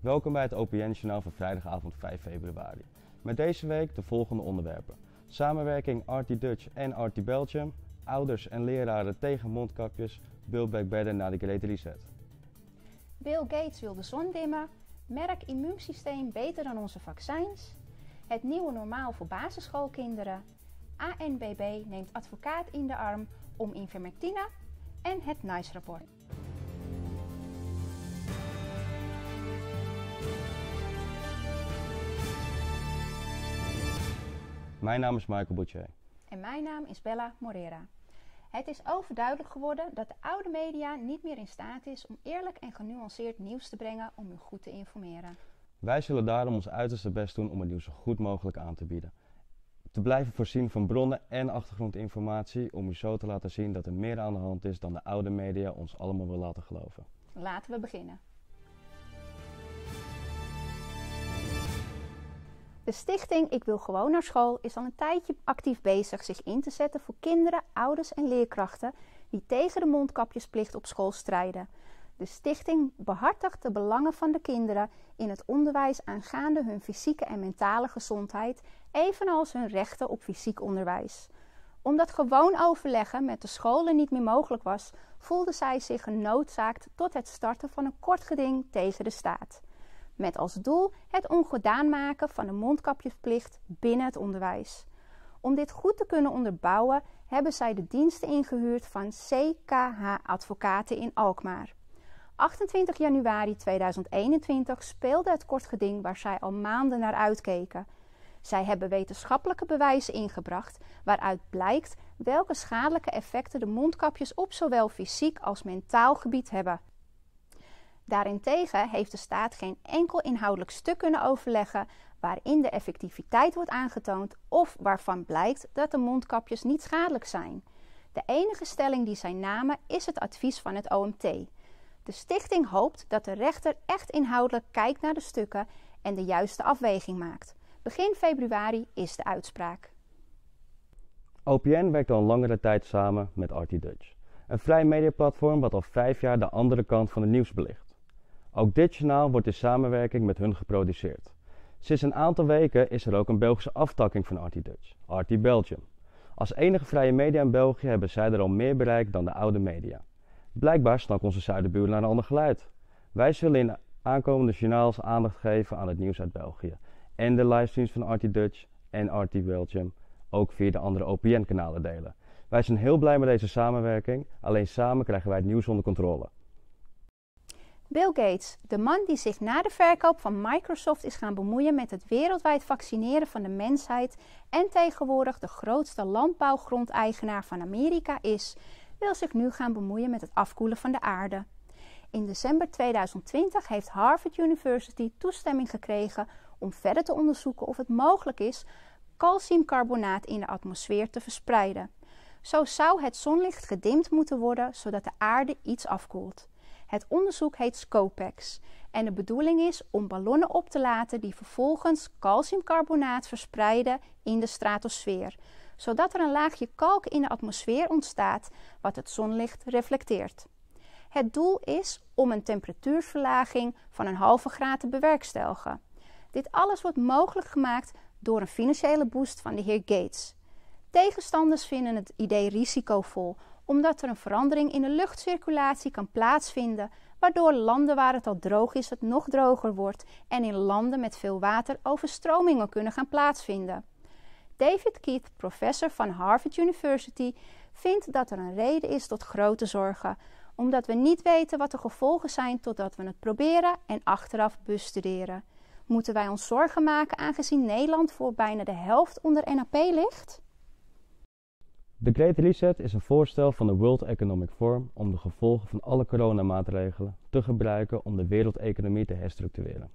Welkom bij het OPN-journaal van vrijdagavond 5 februari. Met deze week de volgende onderwerpen. Samenwerking RT Dutch en RT Belgium. Ouders en leraren tegen mondkapjes. Build Back Better na de Great Reset. Bill Gates wil de zon dimmen. Merk immuunsysteem beter dan onze vaccins. Het nieuwe normaal voor basisschoolkinderen. ANBB neemt advocaat in de arm om ivermectine. En het NICE-rapport. Mijn naam is Michael Boucher. En mijn naam is Bella Morera. Het is overduidelijk geworden dat de oude media niet meer in staat is om eerlijk en genuanceerd nieuws te brengen om u goed te informeren. Wij zullen daarom ons uiterste best doen om het nieuws zo goed mogelijk aan te bieden. Te blijven voorzien van bronnen en achtergrondinformatie om u zo te laten zien dat er meer aan de hand is dan de oude media ons allemaal wil laten geloven. Laten we beginnen. De stichting Ik Wil Gewoon Naar School is al een tijdje actief bezig zich in te zetten voor kinderen, ouders en leerkrachten die tegen de mondkapjesplicht op school strijden. De stichting behartigt de belangen van de kinderen in het onderwijs aangaande hun fysieke en mentale gezondheid, evenals hun rechten op fysiek onderwijs. Omdat gewoon overleggen met de scholen niet meer mogelijk was, voelde zij zich genoodzaakt tot het starten van een kort geding tegen de staat. Met als doel het ongedaan maken van de mondkapjesplicht binnen het onderwijs. Om dit goed te kunnen onderbouwen hebben zij de diensten ingehuurd van CKH Advocaten in Alkmaar. 28 januari 2021 speelde het kort geding waar zij al maanden naar uitkeken. Zij hebben wetenschappelijke bewijzen ingebracht waaruit blijkt welke schadelijke effecten de mondkapjes op zowel fysiek als mentaal gebied hebben. Daarentegen heeft de staat geen enkel inhoudelijk stuk kunnen overleggen waarin de effectiviteit wordt aangetoond of waarvan blijkt dat de mondkapjes niet schadelijk zijn. De enige stelling die zij namen is het advies van het OMT. De stichting hoopt dat de rechter echt inhoudelijk kijkt naar de stukken en de juiste afweging maakt. Begin februari is de uitspraak. OPN werkt al een langere tijd samen met RT Dutch. Een vrij mediaplatform wat al 5 jaar de andere kant van het nieuws belicht. Ook dit journaal wordt in samenwerking met hun geproduceerd. Sinds een aantal weken is er ook een Belgische aftakking van RT Dutch, RT Belgium. Als enige vrije media in België hebben zij er al meer bereik dan de oude media. Blijkbaar stak onze zuiderbuur naar een ander geluid. Wij zullen in aankomende journaals aandacht geven aan het nieuws uit België. En de livestreams van RT Dutch en RT Belgium ook via de andere OPN-kanalen delen. Wij zijn heel blij met deze samenwerking, alleen samen krijgen wij het nieuws onder controle. Bill Gates, de man die zich na de verkoop van Microsoft is gaan bemoeien met het wereldwijd vaccineren van de mensheid en tegenwoordig de grootste landbouwgrondeigenaar van Amerika is, wil zich nu gaan bemoeien met het afkoelen van de aarde. In december 2020 heeft Harvard University toestemming gekregen om verder te onderzoeken of het mogelijk is calciumcarbonaat in de atmosfeer te verspreiden. Zo zou het zonlicht gedimd moeten worden zodat de aarde iets afkoelt. Het onderzoek heet Scopex en de bedoeling is om ballonnen op te laten die vervolgens calciumcarbonaat verspreiden in de stratosfeer, zodat er een laagje kalk in de atmosfeer ontstaat wat het zonlicht reflecteert. Het doel is om een temperatuurverlaging van 0,5 graad te bewerkstelligen. Dit alles wordt mogelijk gemaakt door een financiële boost van de heer Gates. Tegenstanders vinden het idee risicovol, omdat er een verandering in de luchtcirculatie kan plaatsvinden, waardoor landen waar het al droog is het nog droger wordt en in landen met veel water overstromingen kunnen gaan plaatsvinden. David Keith, professor van Harvard University, vindt dat er een reden is tot grote zorgen, omdat we niet weten wat de gevolgen zijn totdat we het proberen en achteraf bestuderen. Moeten wij ons zorgen maken aangezien Nederland voor bijna de helft onder NAP ligt? De Great Reset is een voorstel van de World Economic Forum om de gevolgen van alle coronamaatregelen te gebruiken om de wereldeconomie te herstructureren.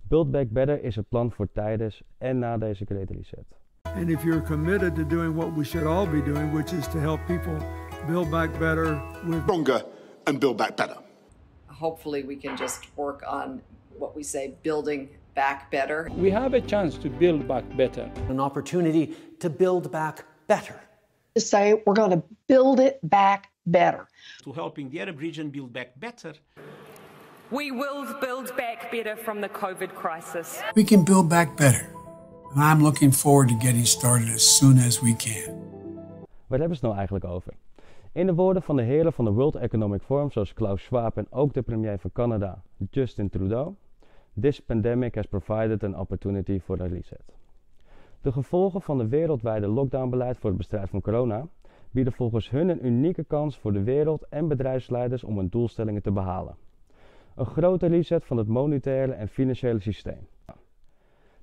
Build Back Better is het plan voor tijdens en na deze Great Reset. And if you're committed to doing what we should all be doing, which is to help people build back better with stronger and build back better. Hopefully we can just work on what we say, building back better. We have a chance to build back better. An opportunity to build back better. To say we're going to build it back better. To helping the Arab region build back better. We will build back better. better from the COVID crisis. We can build back better. And I'm looking forward to getting started as soon as we can. Waar hebben ze het nou eigenlijk over? In de woorden van de heren van de World Economic Forum, zoals Klaus Schwab en ook de premier van Canada, Justin Trudeau, this pandemic has provided an opportunity for a reset. De gevolgen van de wereldwijde lockdownbeleid voor het bestrijden van corona bieden volgens hun een unieke kans voor de wereld en bedrijfsleiders om hun doelstellingen te behalen. Een grote reset van het monetaire en financiële systeem.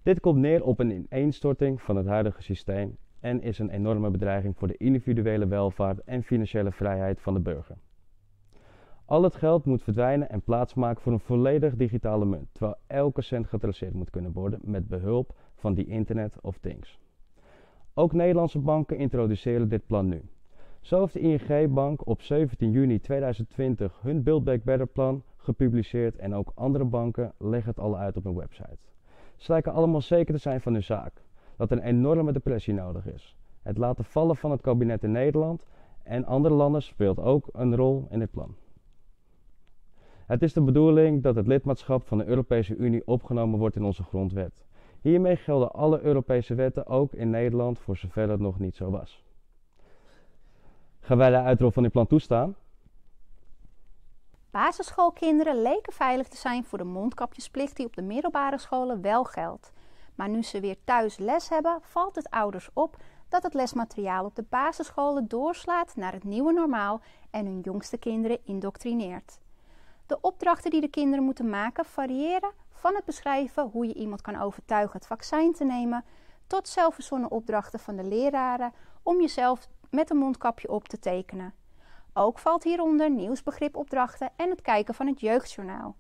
Dit komt neer op een ineenstorting van het huidige systeem en is een enorme bedreiging voor de individuele welvaart en financiële vrijheid van de burger. Al het geld moet verdwijnen en plaatsmaken voor een volledig digitale munt, terwijl elke cent getraceerd moet kunnen worden met behulp van die Internet of Things. Ook Nederlandse banken introduceren dit plan nu. Zo heeft de ING-bank op 17 juni 2020 hun Build Back Better plan gepubliceerd en ook andere banken leggen het al uit op hun website. Ze lijken allemaal zeker te zijn van hun zaak, dat er een enorme depressie nodig is. Het laten vallen van het kabinet in Nederland en andere landen speelt ook een rol in dit plan. Het is de bedoeling dat het lidmaatschap van de Europese Unie opgenomen wordt in onze grondwet. Hiermee gelden alle Europese wetten ook in Nederland voor zover dat nog niet zo was. Gaan wij de uitrol van dit plan toestaan? Basisschoolkinderen leken veilig te zijn voor de mondkapjesplicht die op de middelbare scholen wel geldt. Maar nu ze weer thuis les hebben, valt het ouders op dat het lesmateriaal op de basisscholen doorslaat naar het nieuwe normaal en hun jongste kinderen indoctrineert. De opdrachten die de kinderen moeten maken variëren van het beschrijven hoe je iemand kan overtuigen het vaccin te nemen, tot zelfverzonnen opdrachten van de leraren om jezelf met een mondkapje op te tekenen. Ook valt hieronder nieuwsbegripopdrachten en het kijken van het jeugdjournaal.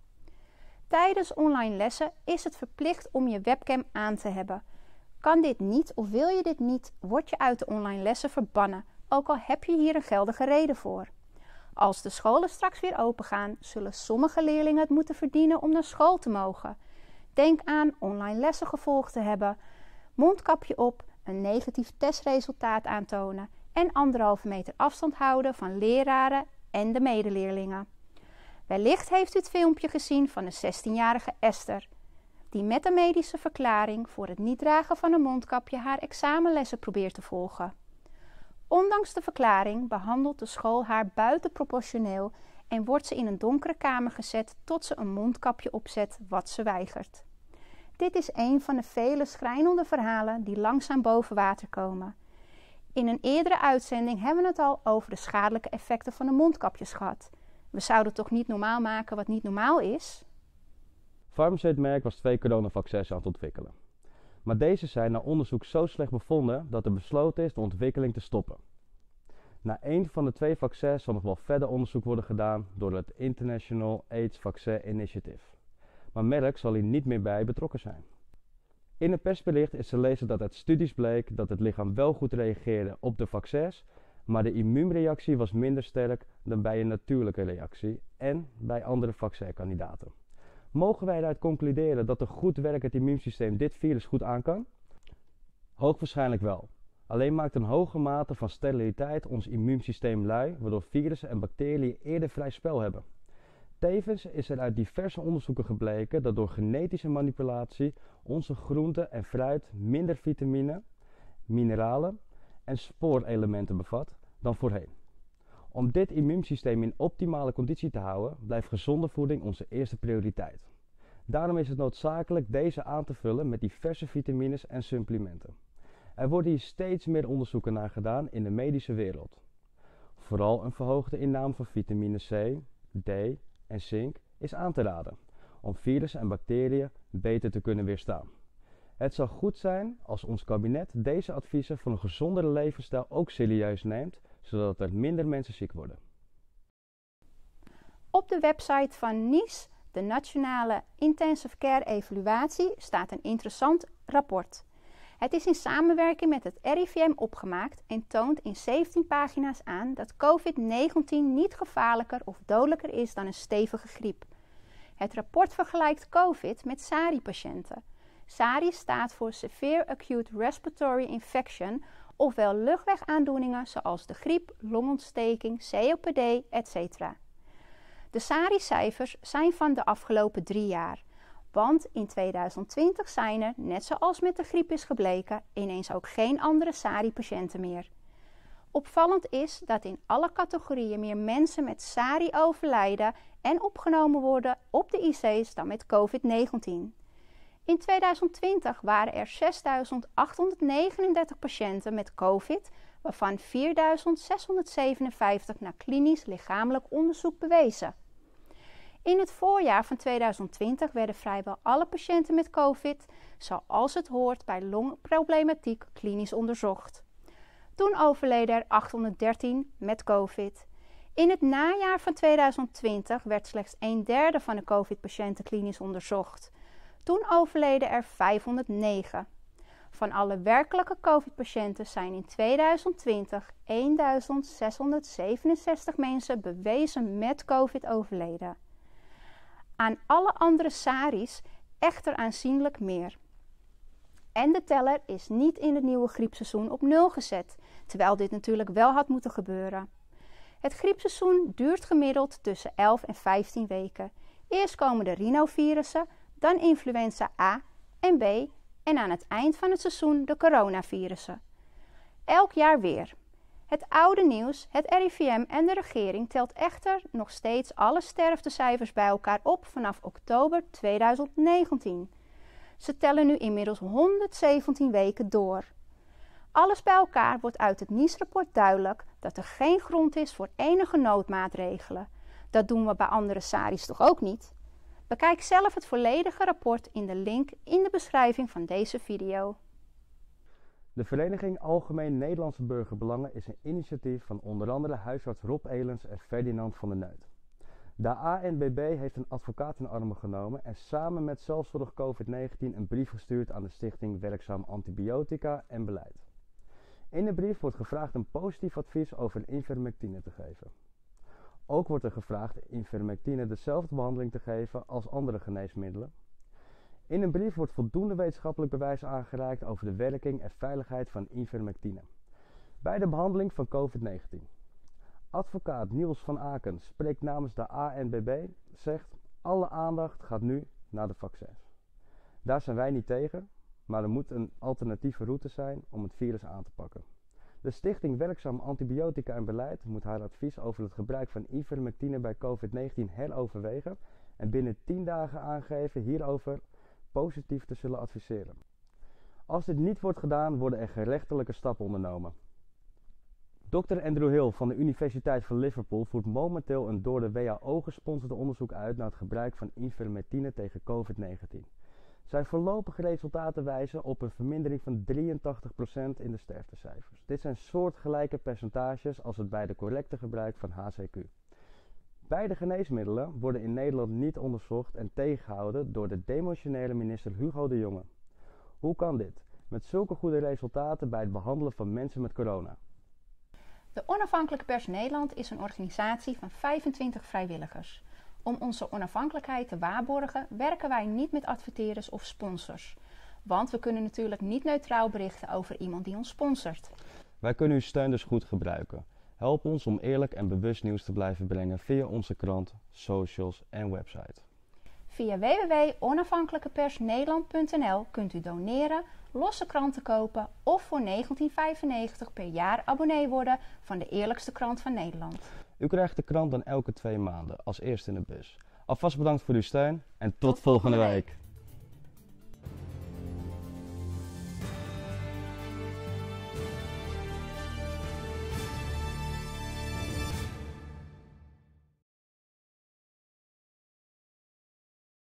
Tijdens online lessen is het verplicht om je webcam aan te hebben. Kan dit niet of wil je dit niet, word je uit de online lessen verbannen, ook al heb je hier een geldige reden voor. Als de scholen straks weer opengaan, zullen sommige leerlingen het moeten verdienen om naar school te mogen. Denk aan online lessen gevolgd te hebben, mondkapje op, een negatief testresultaat aantonen en 1,5 meter afstand houden van leraren en de medeleerlingen. Wellicht heeft u het filmpje gezien van de 16-jarige Esther, die met een medische verklaring voor het niet dragen van een mondkapje haar examenlessen probeert te volgen. Ondanks de verklaring behandelt de school haar buitenproportioneel en wordt ze in een donkere kamer gezet tot ze een mondkapje opzet wat ze weigert. Dit is een van de vele schrijnende verhalen die langzaam boven water komen. In een eerdere uitzending hebben we het al over de schadelijke effecten van de mondkapjes gehad. We zouden toch niet normaal maken wat niet normaal is? Pharmaceut-merk was 2 coronavaccins aan het ontwikkelen. Maar deze zijn na onderzoek zo slecht bevonden dat er besloten is de ontwikkeling te stoppen. Na 1 van de 2 vaccins zal nog wel verder onderzoek worden gedaan door het International AIDS Vaccine Initiative. Maar Merck zal hier niet meer bij betrokken zijn. In een persbericht is te lezen dat uit studies bleek dat het lichaam wel goed reageerde op de vaccins, maar de immuunreactie was minder sterk dan bij een natuurlijke reactie en bij andere vaccinkandidaten. Mogen wij daaruit concluderen dat een goed werkend immuunsysteem dit virus goed aan kan? Hoogwaarschijnlijk wel. Alleen maakt een hoge mate van steriliteit ons immuunsysteem lui, waardoor virussen en bacteriën eerder vrij spel hebben. Tevens is er uit diverse onderzoeken gebleken dat door genetische manipulatie onze groente en fruit minder vitamine, mineralen en spoorelementen bevat dan voorheen. Om dit immuunsysteem in optimale conditie te houden, blijft gezonde voeding onze eerste prioriteit. Daarom is het noodzakelijk deze aan te vullen met diverse vitamines en supplementen. Er worden hier steeds meer onderzoeken naar gedaan in de medische wereld. Vooral een verhoogde inname van vitamine C, D en zink is aan te raden, om virussen en bacteriën beter te kunnen weerstaan. Het zou goed zijn als ons kabinet deze adviezen voor een gezondere levensstijl ook serieus neemt, zodat er minder mensen ziek worden. Op de website van NICE, de Nationale Intensive Care Evaluatie, staat een interessant rapport. Het is in samenwerking met het RIVM opgemaakt en toont in 17 pagina's aan dat COVID-19 niet gevaarlijker of dodelijker is dan een stevige griep. Het rapport vergelijkt COVID met SARI-patiënten. SARI staat voor Severe Acute Respiratory Infection, ofwel luchtwegaandoeningen zoals de griep, longontsteking, COPD, etc. De SARI-cijfers zijn van de afgelopen 3 jaar. Want in 2020 zijn er, net zoals met de griep is gebleken, ineens ook geen andere SARI-patiënten meer. Opvallend is dat in alle categorieën meer mensen met SARI overlijden en opgenomen worden op de IC's dan met COVID-19. In 2020 waren er 6.839 patiënten met COVID, waarvan 4.657 naar klinisch lichamelijk onderzoek bewezen. In het voorjaar van 2020 werden vrijwel alle patiënten met COVID, zoals het hoort bij longproblematiek, klinisch onderzocht. Toen overleden er 813 met COVID. In het najaar van 2020 werd slechts 1/3 van de COVID-patiënten klinisch onderzocht. Toen overleden er 509. Van alle werkelijke COVID-patiënten zijn in 2020 1.667 mensen bewezen met COVID overleden. Aan alle andere SARI's echter aanzienlijk meer. En de teller is niet in het nieuwe griepseizoen op 0 gezet, terwijl dit natuurlijk wel had moeten gebeuren. Het griepseizoen duurt gemiddeld tussen 11 en 15 weken. Eerst komen de rhinovirussen, dan influenza A en B en aan het eind van het seizoen de coronavirussen. Elk jaar weer. Het oude nieuws, het RIVM en de regering telt echter nog steeds alle sterftecijfers bij elkaar op vanaf oktober 2019. Ze tellen nu inmiddels 117 weken door. Alles bij elkaar wordt uit het NIS-rapport duidelijk dat er geen grond is voor enige noodmaatregelen. Dat doen we bij andere SARI's toch ook niet? Bekijk zelf het volledige rapport in de link in de beschrijving van deze video. De Vereniging Algemeen Nederlandse Burgerbelangen is een initiatief van onder andere huisarts Rob Elens en Ferdinand van der Neut. De ANBB heeft een advocaat in armen genomen en samen met Zelfzorg COVID-19 een brief gestuurd aan de stichting Werkzaam Antibiotica en Beleid. In de brief wordt gevraagd een positief advies over ivermectine te geven. Ook wordt er gevraagd ivermectine dezelfde behandeling te geven als andere geneesmiddelen. In een brief wordt voldoende wetenschappelijk bewijs aangereikt over de werking en veiligheid van ivermectine bij de behandeling van COVID-19. Advocaat Niels van Aken spreekt namens de ANBB, zegt: alle aandacht gaat nu naar de vaccins. Daar zijn wij niet tegen, maar er moet een alternatieve route zijn om het virus aan te pakken. De stichting Werkzaam Antibiotica en Beleid moet haar advies over het gebruik van ivermectine bij COVID-19 heroverwegen en binnen 10 dagen aangeven hierover positief te zullen adviseren. Als dit niet wordt gedaan, worden er gerechtelijke stappen ondernomen. Dr. Andrew Hill van de Universiteit van Liverpool voert momenteel een door de WHO gesponsorde onderzoek uit naar het gebruik van ivermectine tegen COVID-19. Zijn voorlopige resultaten wijzen op een vermindering van 83% in de sterftecijfers. Dit zijn soortgelijke percentages als het bij de correcte gebruik van HCQ. Beide geneesmiddelen worden in Nederland niet onderzocht en tegengehouden door de demissionaire minister Hugo de Jonge. Hoe kan dit? Met zulke goede resultaten bij het behandelen van mensen met corona. De Onafhankelijke Pers Nederland is een organisatie van 25 vrijwilligers. Om onze onafhankelijkheid te waarborgen werken wij niet met adverteerders of sponsors. Want we kunnen natuurlijk niet neutraal berichten over iemand die ons sponsort. Wij kunnen uw steun dus goed gebruiken. Help ons om eerlijk en bewust nieuws te blijven brengen via onze krant, socials en website. Via www.onafhankelijkepersnederland.nl kunt u doneren, losse kranten kopen of voor €19,95 per jaar abonnee worden van de eerlijkste krant van Nederland. U krijgt de krant dan elke 2 maanden als eerste in de bus. Alvast bedankt voor uw steun en tot volgende week.